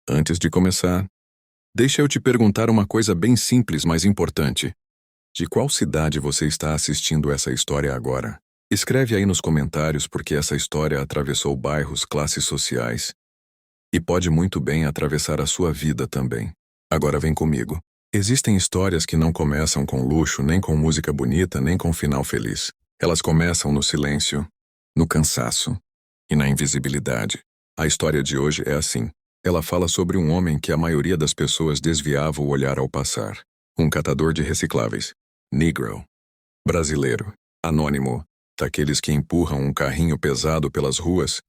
Antes de começar, deixa eu te perguntar uma coisa bem simples, mas importante. De qual cidade você está assistindo essa história agora? Escreve aí nos comentários porque essa história atravessou bairros, classes sociais e pode muito bem atravessar a sua vida também. Agora vem comigo. Existem histórias que não começam com luxo, nem com música bonita, nem com final feliz. Elas começam no silêncio, no cansaço e na invisibilidade. A história de hoje é assim. Ela fala sobre um homem que a maioria das pessoas desviava o olhar ao passar. Um catador de recicláveis. Negro. Brasileiro. Anônimo. Daqueles que empurram um carrinho pesado pelas ruas,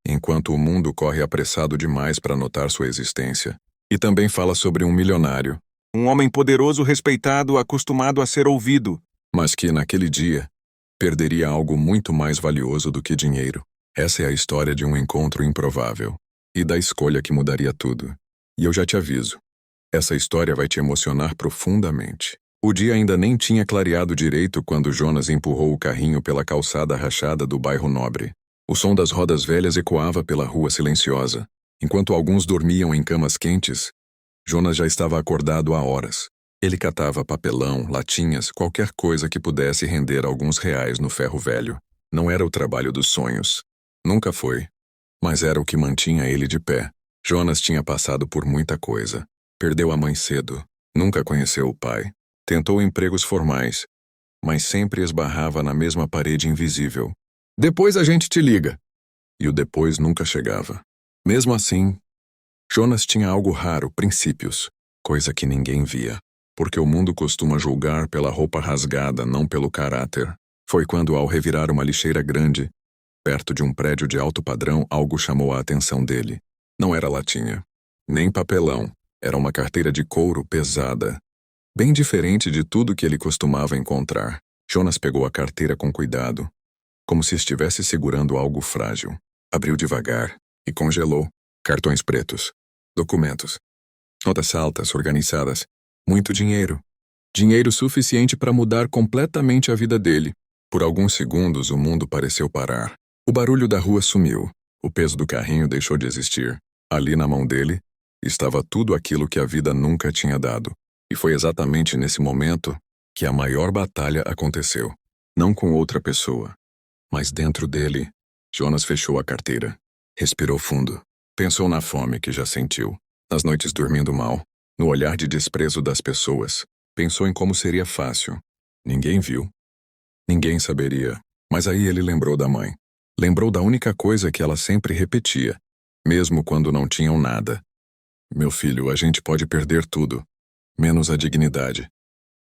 enquanto o mundo corre apressado demais para notar sua existência. E também fala sobre um milionário. Um homem poderoso, respeitado, acostumado a ser ouvido. Mas que, naquele dia, perderia algo muito mais valioso do que dinheiro. Essa é a história de um encontro improvável. E da escolha que mudaria tudo. E eu já te aviso. Essa história vai te emocionar profundamente. O dia ainda nem tinha clareado direito quando Jonas empurrou o carrinho pela calçada rachada do bairro Nobre. O som das rodas velhas ecoava pela rua silenciosa. Enquanto alguns dormiam em camas quentes, Jonas já estava acordado há horas. Ele catava papelão, latinhas, qualquer coisa que pudesse render alguns reais no ferro velho. Não era o trabalho dos sonhos. Nunca foi. Mas era o que mantinha ele de pé. Jonas tinha passado por muita coisa. Perdeu a mãe cedo. Nunca conheceu o pai. Tentou empregos formais, mas sempre esbarrava na mesma parede invisível. Depois a gente te liga. E o depois nunca chegava. Mesmo assim, Jonas tinha algo raro, princípios, coisa que ninguém via. Porque o mundo costuma julgar pela roupa rasgada, não pelo caráter. Foi quando, ao revirar uma lixeira grande, perto de um prédio de alto padrão, algo chamou a atenção dele. Não era latinha, nem papelão. Era uma carteira de couro pesada, bem diferente de tudo que ele costumava encontrar. Jonas pegou a carteira com cuidado, como se estivesse segurando algo frágil. Abriu devagar e congelou. Cartões pretos, documentos, notas altas, organizadas. Muito dinheiro. Dinheiro suficiente para mudar completamente a vida dele. Por alguns segundos, o mundo pareceu parar. O barulho da rua sumiu. O peso do carrinho deixou de existir. Ali na mão dele, estava tudo aquilo que a vida nunca tinha dado. E foi exatamente nesse momento que a maior batalha aconteceu. Não com outra pessoa, mas dentro dele. Jonas fechou a carteira. Respirou fundo. Pensou na fome que já sentiu. Nas noites dormindo mal. No olhar de desprezo das pessoas. Pensou em como seria fácil. Ninguém viu. Ninguém saberia. Mas aí ele lembrou da mãe. Lembrou da única coisa que ela sempre repetia, mesmo quando não tinham nada. Meu filho, a gente pode perder tudo, menos a dignidade.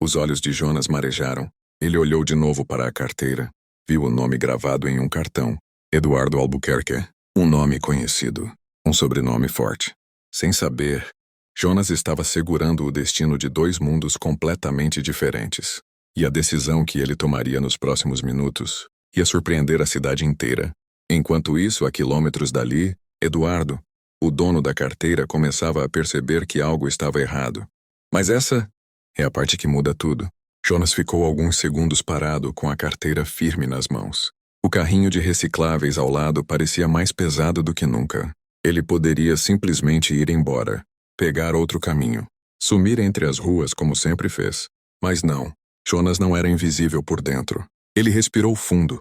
Os olhos de Jonas marejaram. Ele olhou de novo para a carteira. Viu o nome gravado em um cartão. Eduardo Albuquerque. Um nome conhecido. Um sobrenome forte. Sem saber, Jonas estava segurando o destino de dois mundos completamente diferentes. E a decisão que ele tomaria nos próximos minutos ia surpreender a cidade inteira. Enquanto isso, a quilômetros dali, Eduardo, o dono da carteira, começava a perceber que algo estava errado. Mas essa é a parte que muda tudo. Jonas ficou alguns segundos parado com a carteira firme nas mãos. O carrinho de recicláveis ao lado parecia mais pesado do que nunca. Ele poderia simplesmente ir embora, pegar outro caminho, sumir entre as ruas como sempre fez. Mas não, Jonas não era invisível por dentro. Ele respirou fundo,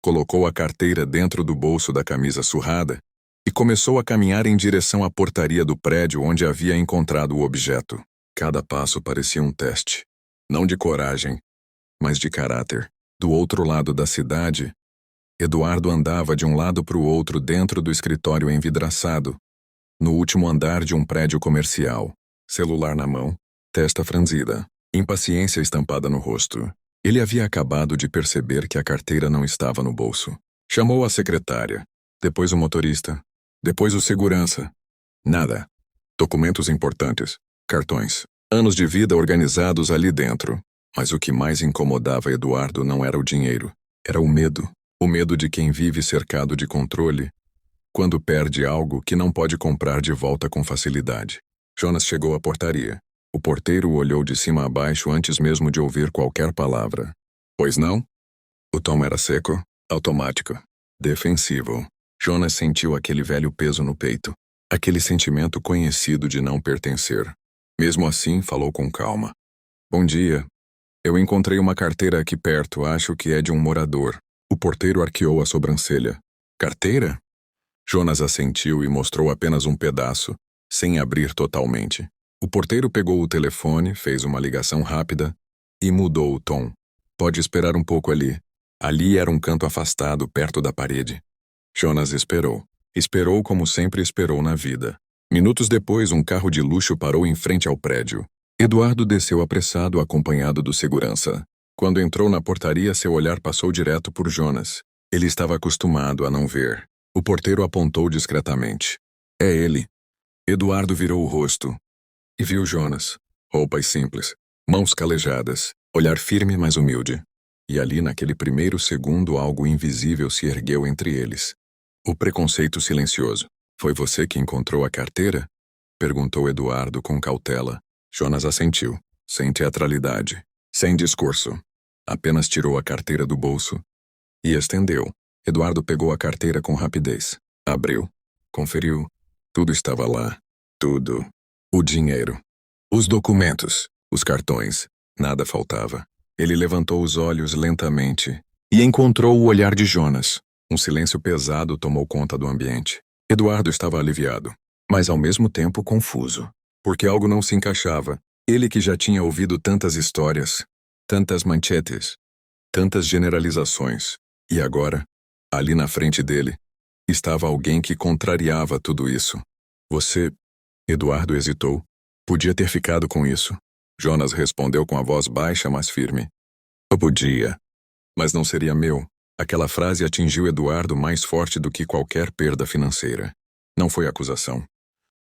colocou a carteira dentro do bolso da camisa surrada e começou a caminhar em direção à portaria do prédio onde havia encontrado o objeto. Cada passo parecia um teste, não de coragem, mas de caráter. Do outro lado da cidade, Eduardo andava de um lado para o outro dentro do escritório envidraçado, no último andar de um prédio comercial, celular na mão, testa franzida, impaciência estampada no rosto. Ele havia acabado de perceber que a carteira não estava no bolso. Chamou a secretária, depois o motorista, depois o segurança. Nada. Documentos importantes, cartões, anos de vida organizados ali dentro. Mas o que mais incomodava Eduardo não era o dinheiro, era o medo. O medo de quem vive cercado de controle, quando perde algo que não pode comprar de volta com facilidade. Jonas chegou à portaria. O porteiro o olhou de cima a baixo antes mesmo de ouvir qualquer palavra. Pois não? O tom era seco, automático, defensivo. Jonas sentiu aquele velho peso no peito. Aquele sentimento conhecido de não pertencer. Mesmo assim, falou com calma. Bom dia. Eu encontrei uma carteira aqui perto, acho que é de um morador. O porteiro arqueou a sobrancelha. Carteira? Jonas assentiu e mostrou apenas um pedaço, sem abrir totalmente. O porteiro pegou o telefone, fez uma ligação rápida e mudou o tom. Pode esperar um pouco ali. Ali era um canto afastado, perto da parede. Jonas esperou. Esperou como sempre esperou na vida. Minutos depois, um carro de luxo parou em frente ao prédio. Eduardo desceu apressado, acompanhado do segurança. Quando entrou na portaria, seu olhar passou direto por Jonas. Ele estava acostumado a não ver. O porteiro apontou discretamente. É ele. Eduardo virou o rosto e viu Jonas. Roupas simples, mãos calejadas, olhar firme, mas humilde. E ali, naquele primeiro segundo, algo invisível se ergueu entre eles. O preconceito silencioso. Foi você que encontrou a carteira? Perguntou Eduardo com cautela. Jonas assentiu, sem teatralidade, sem discurso. Apenas tirou a carteira do bolso e estendeu. Eduardo pegou a carteira com rapidez. Abriu. Conferiu. Tudo estava lá. Tudo. O dinheiro. Os documentos. Os cartões. Nada faltava. Ele levantou os olhos lentamente e encontrou o olhar de Jonas. Um silêncio pesado tomou conta do ambiente. Eduardo estava aliviado, mas ao mesmo tempo confuso, porque algo não se encaixava. Ele que já tinha ouvido tantas histórias, tantas manchetes, tantas generalizações, e agora, ali na frente dele, estava alguém que contrariava tudo isso. Você, Eduardo hesitou, podia ter ficado com isso. Jonas respondeu com a voz baixa, mas firme. Eu podia, mas não seria meu. Aquela frase atingiu Eduardo mais forte do que qualquer perda financeira. Não foi acusação.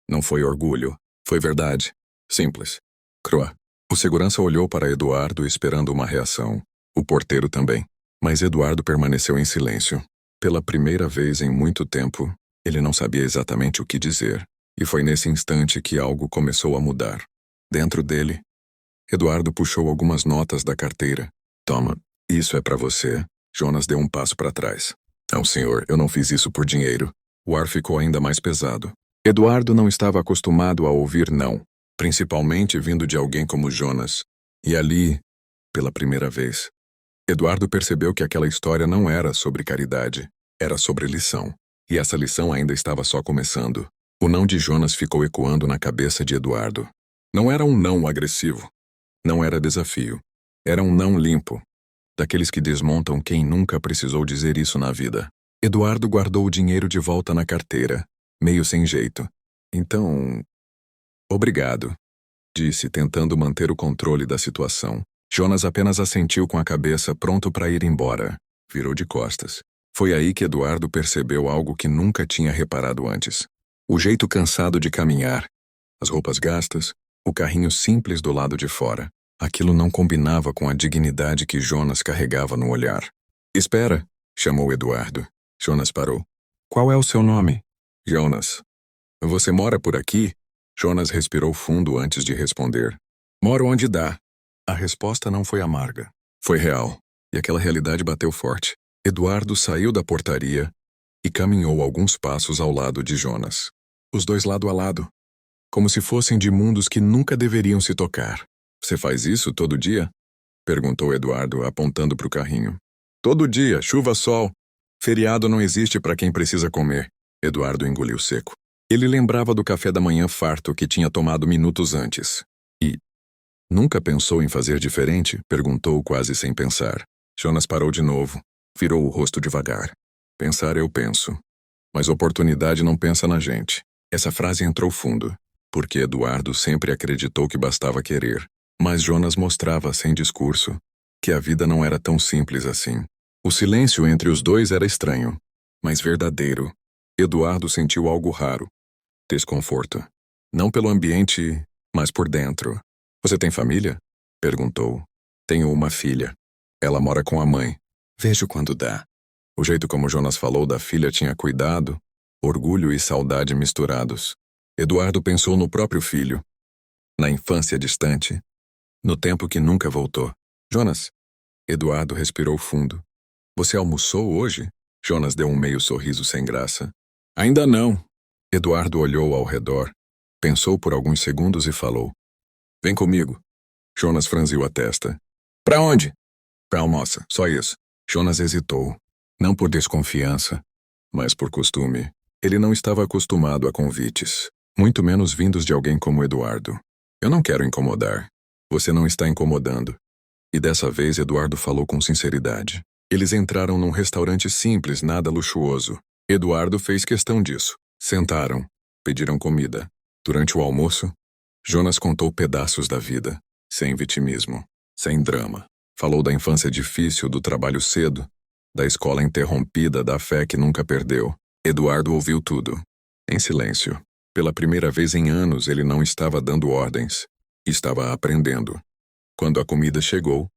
Não foi orgulho. Foi verdade. Simples. Crua. O segurança olhou para Eduardo esperando uma reação. O porteiro também. Mas Eduardo permaneceu em silêncio. Pela primeira vez em muito tempo, ele não sabia exatamente o que dizer. E foi nesse instante que algo começou a mudar. Dentro dele, Eduardo puxou algumas notas da carteira. Toma, isso é para você. Jonas deu um passo para trás. Não, senhor, eu não fiz isso por dinheiro. O ar ficou ainda mais pesado. Eduardo não estava acostumado a ouvir não, principalmente vindo de alguém como Jonas. E ali, pela primeira vez, Eduardo percebeu que aquela história não era sobre caridade, era sobre lição. E essa lição ainda estava só começando. O não de Jonas ficou ecoando na cabeça de Eduardo. Não era um não agressivo. Não era desafio. Era um não limpo. Daqueles que desmontam quem nunca precisou dizer isso na vida. Eduardo guardou o dinheiro de volta na carteira, meio sem jeito. Então, obrigado, disse, tentando manter o controle da situação. Jonas apenas assentiu com a cabeça, pronto para ir embora. Virou de costas. Foi aí que Eduardo percebeu algo que nunca tinha reparado antes. O jeito cansado de caminhar, as roupas gastas, o carrinho simples do lado de fora. Aquilo não combinava com a dignidade que Jonas carregava no olhar. Espera, chamou Eduardo. Jonas parou. Qual é o seu nome? Jonas. Você mora por aqui? Jonas respirou fundo antes de responder. Moro onde dá. A resposta não foi amarga. Foi real. E aquela realidade bateu forte. Eduardo saiu da portaria e caminhou alguns passos ao lado de Jonas. Os dois lado a lado. Como se fossem de mundos que nunca deveriam se tocar. Você faz isso todo dia? Perguntou Eduardo, apontando para o carrinho. Todo dia, chuva, sol. Feriado não existe para quem precisa comer. Eduardo engoliu seco. Ele lembrava do café da manhã farto que tinha tomado minutos antes. E nunca pensou em fazer diferente? Perguntou quase sem pensar. Jonas parou de novo. Virou o rosto devagar. Pensar eu penso. Mas oportunidade não pensa na gente. Essa frase entrou fundo, porque Eduardo sempre acreditou que bastava querer. Mas Jonas mostrava, sem discurso, que a vida não era tão simples assim. O silêncio entre os dois era estranho, mas verdadeiro. Eduardo sentiu algo raro. Desconforto. Não pelo ambiente, mas por dentro. Você tem família? Perguntou. Tenho uma filha. Ela mora com a mãe. Vejo quando dá. O jeito como Jonas falou da filha tinha cuidado, orgulho e saudade misturados. Eduardo pensou no próprio filho. Na infância distante. No tempo que nunca voltou. Jonas. Eduardo respirou fundo. Você almoçou hoje? Jonas deu um meio sorriso sem graça. Ainda não. Eduardo olhou ao redor, pensou por alguns segundos e falou: Vem comigo. Jonas franziu a testa. Pra onde? Pra almoça, só isso. Jonas hesitou. Não por desconfiança, mas por costume. Ele não estava acostumado a convites, muito menos vindos de alguém como Eduardo. Eu não quero incomodar. Você não está incomodando. E dessa vez Eduardo falou com sinceridade. Eles entraram num restaurante simples, nada luxuoso. Eduardo fez questão disso. Sentaram. Pediram comida. Durante o almoço, Jonas contou pedaços da vida, sem vitimismo, sem drama. Falou da infância difícil, do trabalho cedo, da escola interrompida, da fé que nunca perdeu. Eduardo ouviu tudo, em silêncio. Pela primeira vez em anos, ele não estava dando ordens. Estava aprendendo. Quando a comida chegou,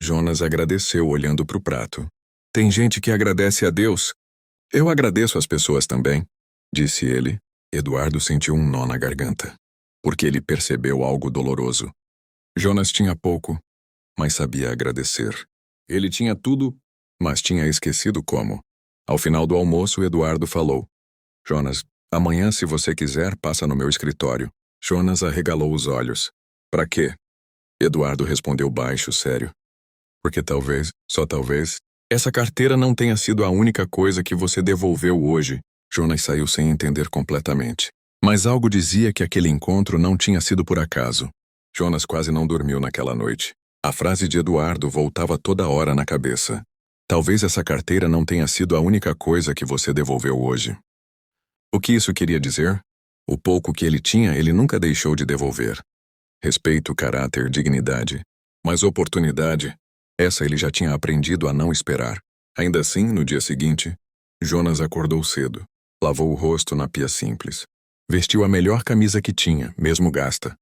Jonas agradeceu olhando para o prato. Tem gente que agradece a Deus. Eu agradeço as pessoas também, disse ele. Eduardo sentiu um nó na garganta, porque ele percebeu algo doloroso. Jonas tinha pouco, mas sabia agradecer. Ele tinha tudo, mas tinha esquecido como. Ao final do almoço, Eduardo falou: Jonas, amanhã, se você quiser, passa no meu escritório. Jonas arregalou os olhos. Para quê? Eduardo respondeu baixo, sério. Porque talvez, só talvez, essa carteira não tenha sido a única coisa que você devolveu hoje. Jonas saiu sem entender completamente. Mas algo dizia que aquele encontro não tinha sido por acaso. Jonas quase não dormiu naquela noite. A frase de Eduardo voltava toda hora na cabeça. Talvez essa carteira não tenha sido a única coisa que você devolveu hoje. O que isso queria dizer? O pouco que ele tinha, ele nunca deixou de devolver. Respeito, caráter, dignidade. Mas oportunidade, essa ele já tinha aprendido a não esperar. Ainda assim, no dia seguinte, Jonas acordou cedo. Lavou o rosto na pia simples. Vestiu a melhor camisa que tinha, mesmo gasta.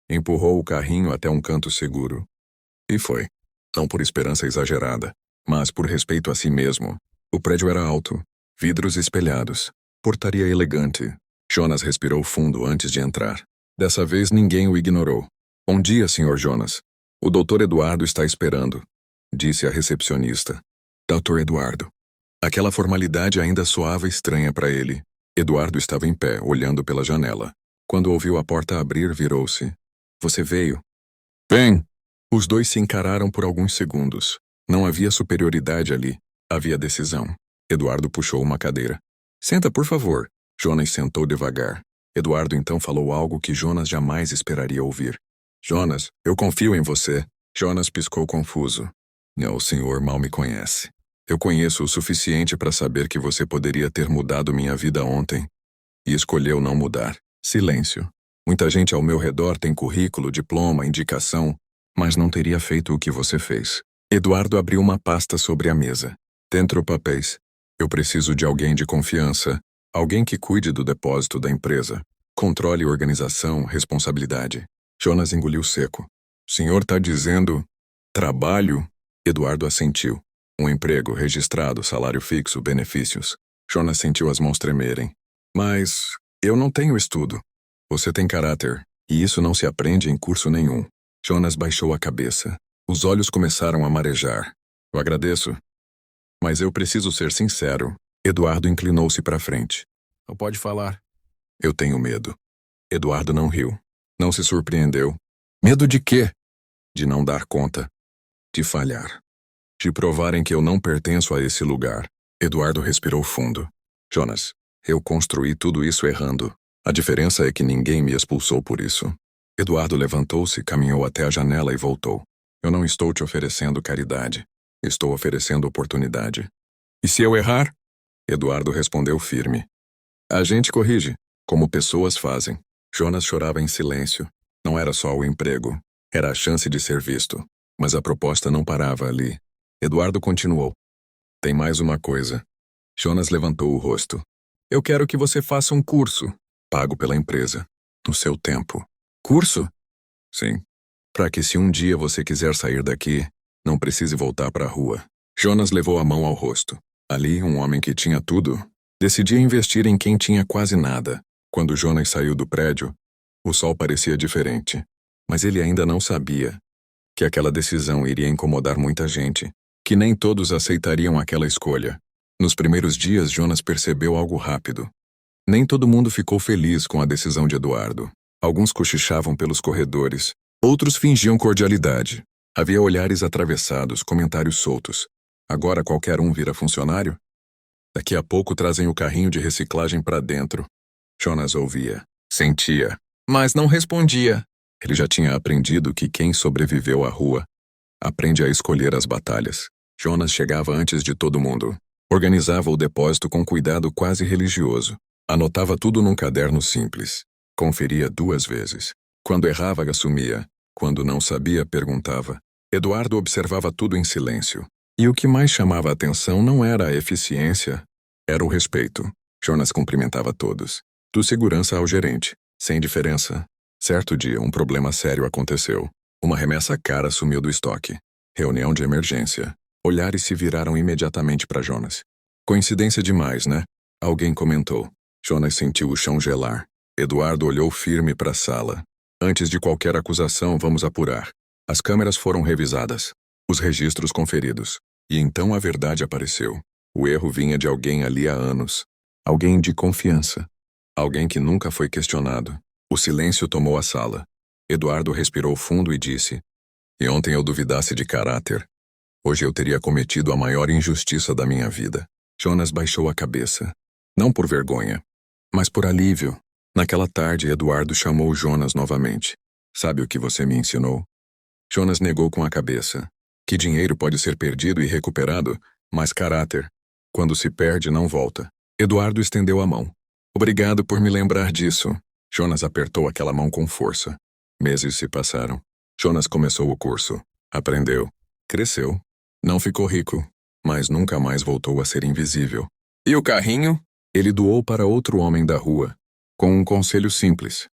Empurrou o carrinho até um canto seguro. E foi. Não por esperança exagerada, mas por respeito a si mesmo. O prédio era alto, vidros espelhados, portaria elegante. Jonas respirou fundo antes de entrar. Dessa vez ninguém o ignorou. Bom dia, Sr. Jonas. O Dr. Eduardo está esperando, disse a recepcionista. Dr. Eduardo. Aquela formalidade ainda soava estranha para ele. Eduardo estava em pé, olhando pela janela. Quando ouviu a porta abrir, virou-se. Você veio? Vem! Os dois se encararam por alguns segundos. Não havia superioridade ali. Havia decisão. Eduardo puxou uma cadeira. Senta, por favor. Jonas sentou devagar. Eduardo então falou algo que Jonas jamais esperaria ouvir. Jonas, eu confio em você. Jonas piscou confuso. Não, o senhor mal me conhece. Eu conheço o suficiente para saber que você poderia ter mudado minha vida ontem. E escolheu não mudar. Silêncio. Muita gente ao meu redor tem currículo, diploma, indicação, mas não teria feito o que você fez. Eduardo abriu uma pasta sobre a mesa. Dentro papéis. Eu preciso de alguém de confiança. Alguém que cuide do depósito da empresa. Controle organização, responsabilidade. Jonas engoliu seco. O senhor está dizendo... Trabalho? Eduardo assentiu. Um emprego, registrado, salário fixo, benefícios. Jonas sentiu as mãos tremerem. Mas eu não tenho estudo. Você tem caráter, e isso não se aprende em curso nenhum. Jonas baixou a cabeça. Os olhos começaram a marejar. Eu agradeço. Mas eu preciso ser sincero. Eduardo inclinou-se para frente. Não pode falar. Eu tenho medo. Eduardo não riu. Não se surpreendeu. Medo de quê? De não dar conta. De falhar. De provarem que eu não pertenço a esse lugar. Eduardo respirou fundo. Jonas, eu construí tudo isso errando. A diferença é que ninguém me expulsou por isso. Eduardo levantou-se, caminhou até a janela e voltou. Eu não estou te oferecendo caridade. Estou oferecendo oportunidade. E se eu errar? Eduardo respondeu firme. A gente corrige, como pessoas fazem. Jonas chorava em silêncio. Não era só o emprego. Era a chance de ser visto. Mas a proposta não parava ali. Eduardo continuou. Tem mais uma coisa. Jonas levantou o rosto. Eu quero que você faça um curso, pago pela empresa, no seu tempo. Curso? Sim. Para que se um dia você quiser sair daqui, não precise voltar para a rua. Jonas levou a mão ao rosto. Ali, um homem que tinha tudo, decidia investir em quem tinha quase nada. Quando Jonas saiu do prédio, o sol parecia diferente. Mas ele ainda não sabia que aquela decisão iria incomodar muita gente, que nem todos aceitariam aquela escolha. Nos primeiros dias, Jonas percebeu algo rápido. Nem todo mundo ficou feliz com a decisão de Eduardo. Alguns cochichavam pelos corredores, outros fingiam cordialidade. Havia olhares atravessados, comentários soltos. Agora qualquer um vira funcionário? Daqui a pouco trazem o carrinho de reciclagem para dentro. Jonas ouvia, sentia, mas não respondia. Ele já tinha aprendido que quem sobreviveu à rua aprende a escolher as batalhas. Jonas chegava antes de todo mundo. Organizava o depósito com cuidado quase religioso. Anotava tudo num caderno simples. Conferia 2 vezes. Quando errava, assumia. Quando não sabia, perguntava. Eduardo observava tudo em silêncio. E o que mais chamava a atenção não era a eficiência, era o respeito. Jonas cumprimentava todos, do segurança ao gerente, sem diferença. Certo dia, um problema sério aconteceu. Uma remessa cara sumiu do estoque. Reunião de emergência. Olhares se viraram imediatamente para Jonas. Coincidência demais, né? Alguém comentou. Jonas sentiu o chão gelar. Eduardo olhou firme para a sala. Antes de qualquer acusação, vamos apurar. As câmeras foram revisadas. Os registros conferidos. E então a verdade apareceu. O erro vinha de alguém ali há anos. Alguém de confiança. Alguém que nunca foi questionado. O silêncio tomou a sala. Eduardo respirou fundo e disse: E ontem eu duvidasse de caráter. Hoje eu teria cometido a maior injustiça da minha vida. Jonas baixou a cabeça. Não por vergonha, mas por alívio. Naquela tarde, Eduardo chamou Jonas novamente. Sabe o que você me ensinou? Jonas negou com a cabeça. Que dinheiro pode ser perdido e recuperado, mas caráter, quando se perde, não volta. Eduardo estendeu a mão. Obrigado por me lembrar disso. Jonas apertou aquela mão com força. Meses se passaram. Jonas começou o curso. Aprendeu. Cresceu. Não ficou rico, mas nunca mais voltou a ser invisível. E o carrinho? Ele doou para outro homem da rua, com um conselho simples.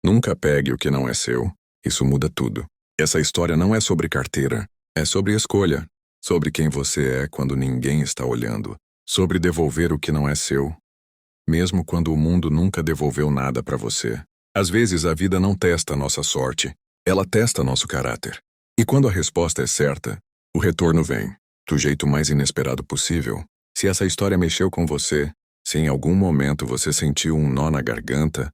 Nunca pegue o que não é seu. Isso muda tudo. Essa história não é sobre carteira. É sobre escolha, sobre quem você é quando ninguém está olhando, sobre devolver o que não é seu, mesmo quando o mundo nunca devolveu nada para você. Às vezes a vida não testa nossa sorte, ela testa nosso caráter. E quando a resposta é certa, o retorno vem, do jeito mais inesperado possível. Se essa história mexeu com você, se em algum momento você sentiu um nó na garganta,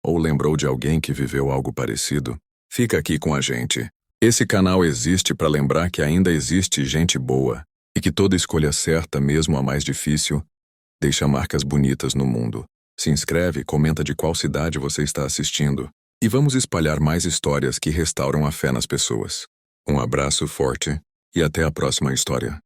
ou lembrou de alguém que viveu algo parecido, fica aqui com a gente. Esse canal existe para lembrar que ainda existe gente boa e que toda escolha certa, mesmo a mais difícil, deixa marcas bonitas no mundo. Se inscreve, comenta de qual cidade você está assistindo e vamos espalhar mais histórias que restauram a fé nas pessoas. Um abraço forte e até a próxima história.